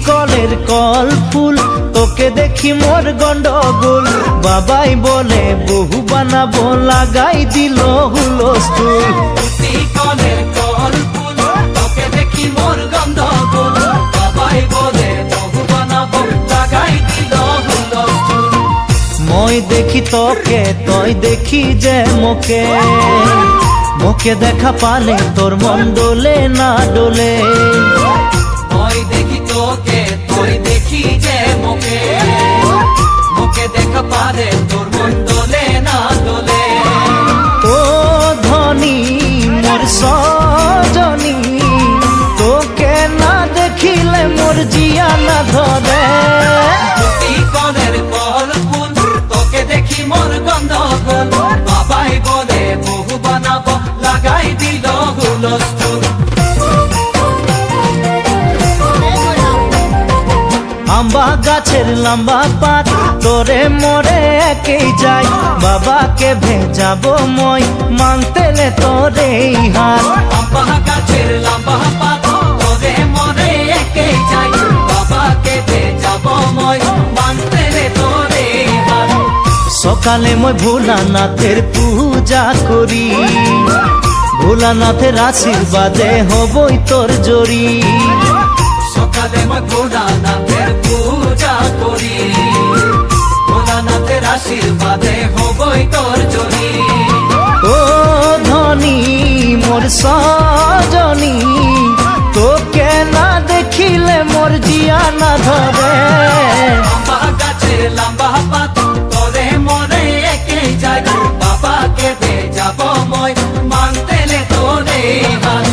কলের কল ফুল, তোকে দেখি মোর গন্ডগোল। বাবাই বলে বহু বানাবো, লাগাই দিল হুলস্থুল। কলের কল ফুল, তোকে দেখি মোর গন্ডগোল। বাবাই বলে বহু বানাবো, লাগাই দিল হুলস্থুল। মই দেখি তোকে, তই দেখি যে মোকে, মোকে দেখা পালে তোর মন ডোলে না ডোলে। মই দেখি তোকে, তুই দেখি যে মোকে, মোকে দেখা পারে তোর মন দোলে না দোলে। ও ধনী মোর সজনী, তোকে না দেখিলে মোর জিয়া না ধরে। কলের কল ফুল, তোকে দেখি মোর গন্ডগোল। বাবাই বলে বহু বানাবো, লাগাই দিল হুলস্থুল। আম্বা গাছের লম্বা পাত, তোরে মোরে একেই যাই। বাবাকে ভেজাবো মই, মাংতেলে তোরে হাত। আম্বা গাছের লম্বা পাত, তোরে মোরে একেই যাই। বাবাকে ভেজাবো মই, মানতে রে তোরে হাত। সকালে মই ভোলানাথের পূজা করি, ভোলানাথের আশীর্বাদে হবই তোর জড়ি। সকালে মই ভোলানাথের পূজা করি, ভোলানাথের আশীর্বাদে হবই তোর জড়ি। ও ধনী মোর সজনী, তোকে না দেখিলে মোর জিয়া না ধরে। আম্বা গাছের লম্বা পাত, তোরে মোরে একেই যাই। বাবাকে ভেজাবো মই, মানতে রে তোরে হাত।